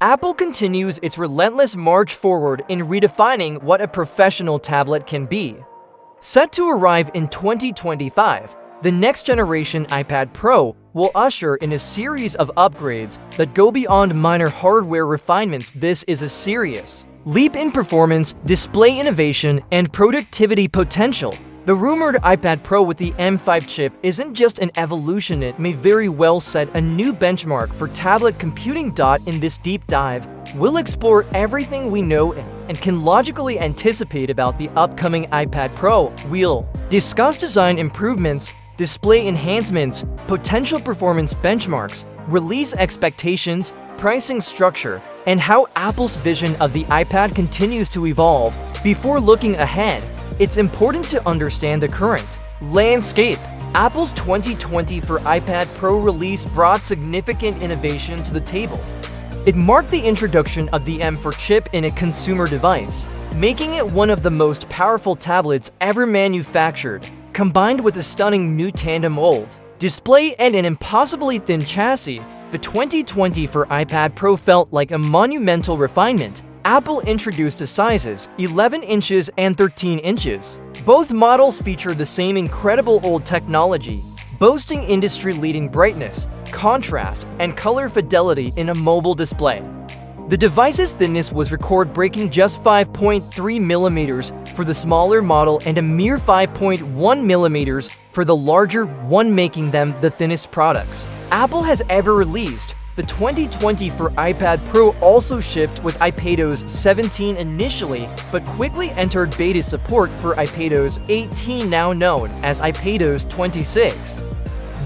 Apple continues its relentless march forward in redefining what a professional tablet can be. Set to arrive in 2025, the next generation iPad Pro will usher in a series of upgrades that go beyond minor hardware refinements. This is a serious leap in performance, display innovation, and productivity potential. The rumored iPad Pro with the M5 chip isn't just an evolution, it may very well set a new benchmark for tablet computing. In this deep dive, we'll explore everything we know and can logically anticipate about the upcoming iPad Pro. We'll discuss design improvements, display enhancements, potential performance benchmarks, release expectations, pricing structure, and how Apple's vision of the iPad continues to evolve. Before looking ahead, it's important to understand the current landscape. Apple's 2024 iPad Pro release brought significant innovation to the table. It marked the introduction of the M4 chip in a consumer device, making it one of the most powerful tablets ever manufactured. Combined with a stunning new tandem OLED display and an impossibly thin chassis, the 2024 iPad Pro felt like a monumental refinement. Apple introduced the sizes 11 inches and 13 inches. Both models feature the same incredible OLED technology, boasting industry-leading brightness, contrast, and color fidelity in a mobile display. The device's thickness was record-breaking, just 5.3 millimeters for the smaller model and a mere 5.1 millimeters for the larger one, making them the thinnest products Apple has ever released. The 2024 iPad Pro also shipped with iPadOS 17 initially, but quickly entered beta support for iPadOS 18, now known as iPadOS 26.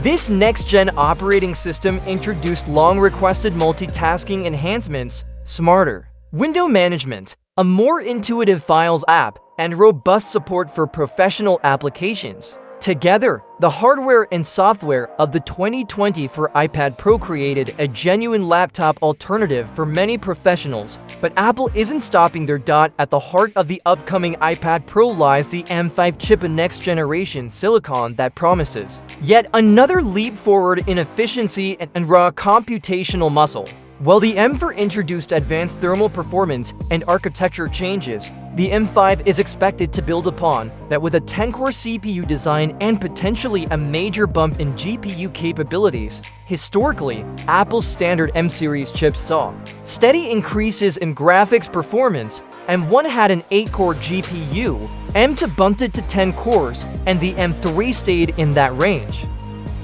This next-gen operating system introduced long-requested multitasking enhancements, smarter window management, a more intuitive Files app, and robust support for professional applications. Together, the hardware and software of the 2024 iPad Pro created a genuine laptop alternative for many professionals. But Apple isn't stopping there. At the heart of the upcoming iPad Pro lies the M5 chip, a next-generation silicon that promises yet another leap forward in efficiency and raw computational muscle. While the M4 introduced advanced thermal performance and architecture changes, the M5 is expected to build upon that with a 10-core CPU design and potentially a major bump in GPU capabilities. Historically, Apple's standard M-series chips saw steady increases in graphics performance, and one had an 8-core GPU. M2 bumped it to 10 cores, and the M3 stayed in that range.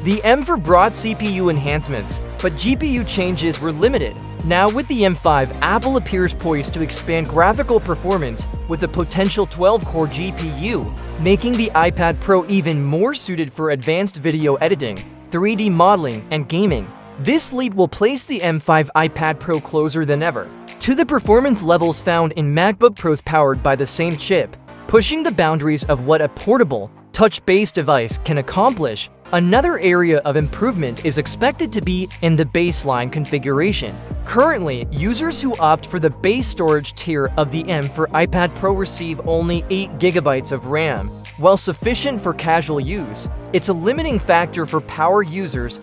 The M4 brought CPU enhancements, but GPU changes were limited. Now with the M5, Apple appears poised to expand graphical performance with a potential 12-core GPU, making the iPad Pro even more suited for advanced video editing, 3D modeling, and gaming. This leap will place the M5 iPad Pro closer than ever to the performance levels found in MacBook Pros powered by the same chip, pushing the boundaries of what a portable, touch-based device can accomplish. Another area of improvement is expected to be in the baseline configuration. Currently, users who opt for the base storage tier of the M4 iPad Pro receive only 8 GB of RAM. While sufficient for casual use, it's a limiting factor for power users.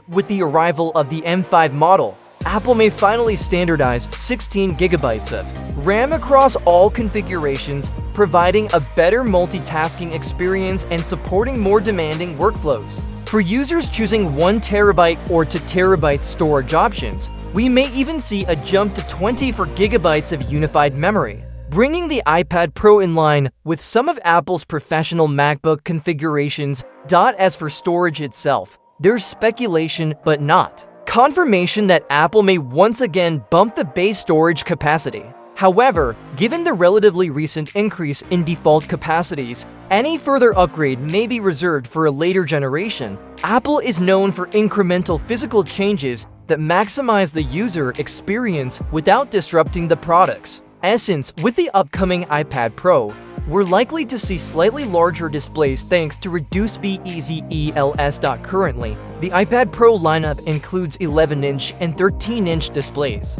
With the arrival of the M5 model, Apple may finally standardize 16 GB of RAM across all configurations, providing a better multitasking experience and supporting more demanding workflows. For users choosing 1 TB or 2 TB storage options, we may even see a jump to 24 GB of unified memory, bringing the iPad Pro in line with some of Apple's professional MacBook configurations. As for storage itself, there's speculation but not confirmation that Apple may once again bump the base storage capacity. However, given the relatively recent increase in default capacities, any further upgrade may be reserved for a later generation. Apple is known for incremental physical changes that maximize the user experience without disrupting the product's essence. With the upcoming iPad Pro, we're likely to see slightly larger displays thanks to reduced BEZELS. Currently, the iPad Pro lineup includes 11-inch and 13-inch displays.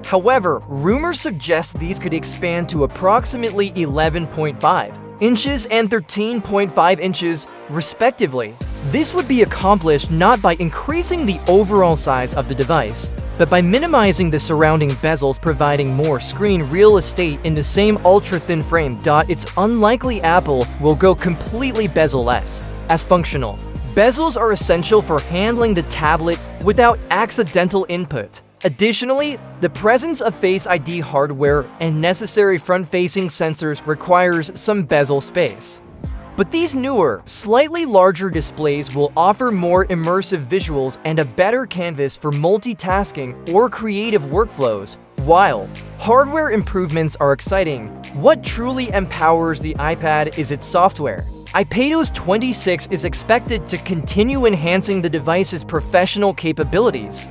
However, rumors suggest these could expand to approximately 11.5 inches and 13.5 inches, respectively. This would be accomplished not by increasing the overall size of the device, but by minimizing the surrounding bezels providing more screen real estate in the same ultra-thin frame. It's unlikely Apple will go completely bezel-less. As functional, bezels are essential for handling the tablet without accidental input. Additionally, the presence of Face ID hardware and necessary front-facing sensors requires some bezel space. But these newer, slightly larger displays will offer more immersive visuals and a better canvas for multitasking or creative workflows. While hardware improvements are exciting, what truly empowers the iPad is its software. iPadOS 26 is expected to continue enhancing the device's professional capabilities.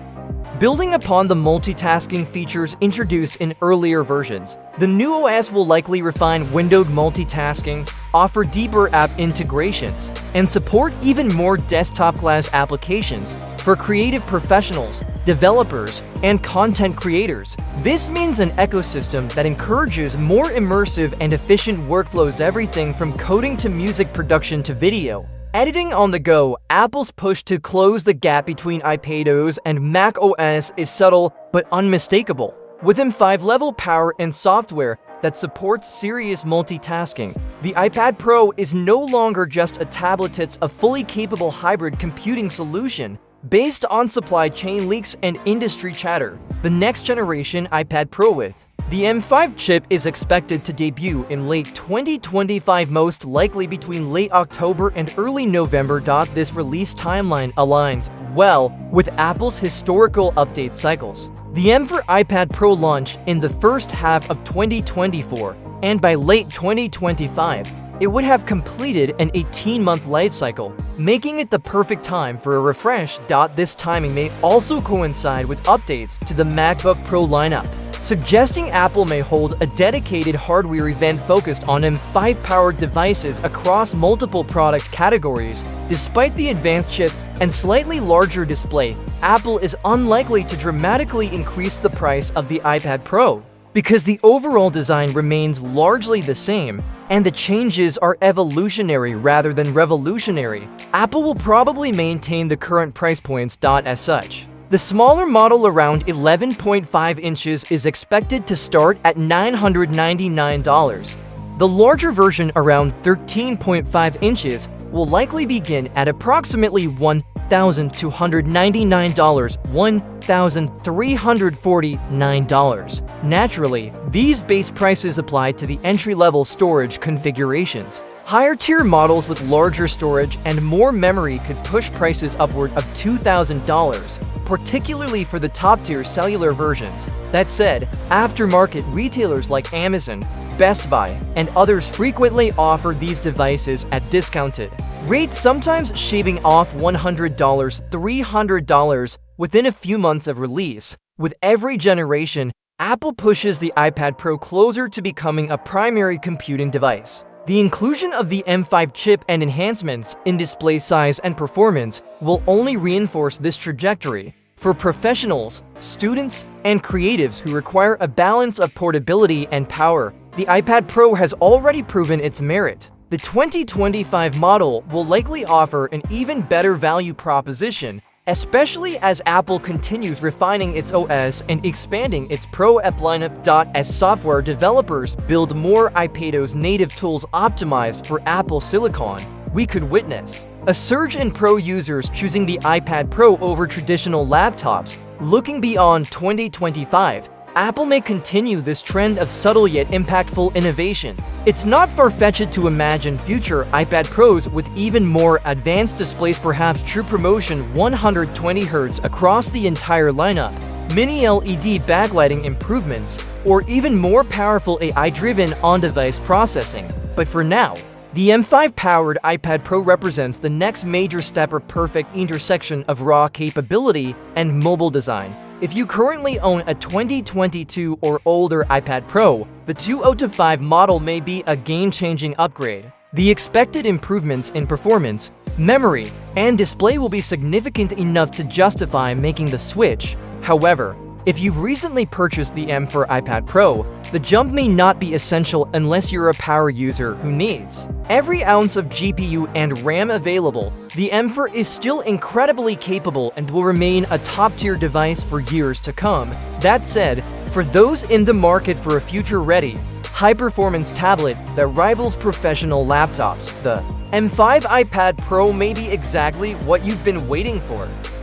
Building upon the multitasking features introduced in earlier versions, the new OS will likely refine windowed multitasking, offer deeper app integrations, and support even more desktop-class applications for creative professionals, developers, and content creators. This means an ecosystem that encourages more immersive and efficient workflows, everything from coding to music production to video editing on the go. Apple's push to close the gap between iPadOS and macOS is subtle but unmistakable. With M5 level power and software that supports serious multitasking, the iPad Pro is no longer just a tablet, it's a fully capable hybrid computing solution. Based on supply chain leaks and industry chatter, the next generation iPad Pro with the M5 chip is expected to debut in late 2025, most likely between late October and early November. This release timeline aligns well with Apple's historical update cycles. The M for iPad Pro launch in the first half of 2024, and by late 2025, it would have completed an 18-month life cycle, making it the perfect time for a refresh. This timing may also coincide with updates to the MacBook Pro lineup, suggesting Apple may hold a dedicated hardware event focused on M5-powered devices across multiple product categories. Despite the advanced chip and slightly larger display, Apple is unlikely to dramatically increase the price of the iPad Pro, because the overall design remains largely the same, and the changes are evolutionary rather than revolutionary. Apple will probably maintain the current price points. As such, the smaller model, around 11.5 inches, is expected to start at $999. The larger version, around 13.5 inches, will likely begin at approximately $1,299, $1,349. Naturally, these base prices apply to the entry-level storage configurations. Higher-tier models with larger storage and more memory could push prices upward of $2,000, particularly for the top-tier cellular versions. That said, aftermarket retailers like Amazon, Best Buy, and others frequently offer these devices at discounted rates, sometimes shaving off $100, $300 within a few months of release. With every generation, Apple pushes the iPad Pro closer to becoming a primary computing device. The inclusion of the M5 chip and enhancements in display size and performance will only reinforce this trajectory. For professionals, students, and creatives who require a balance of portability and power, the iPad Pro has already proven its merit. The 2025 model will likely offer an even better value proposition, especially as Apple continues refining its OS and expanding its Pro app lineup. As software developers build more iPadOS native tools optimized for Apple Silicon, we could witness a surge in Pro users choosing the iPad Pro over traditional laptops. Looking beyond 2025, Apple may continue this trend of subtle yet impactful innovation. It's not far-fetched to imagine future iPad Pros with even more advanced displays, perhaps true promotion 120Hz across the entire lineup, mini LED backlighting improvements, or even more powerful AI-driven on-device processing. But for now, the M5-powered iPad Pro represents the next major step, a perfect intersection of raw capability and mobile design. If you currently own a 2022 or older iPad Pro, the 2025 model may be a game-changing upgrade. The expected improvements in performance, memory, and display will be significant enough to justify making the switch. However, If you've recently purchased the M4 iPad Pro, the jump may not be essential unless you're a power user who needs every ounce of GPU and RAM available. The M4 is still incredibly capable and will remain a top-tier device for years to come. That said, for those in the market for a future-ready, high-performance tablet that rivals professional laptops, the M5 iPad Pro may be exactly what you've been waiting for.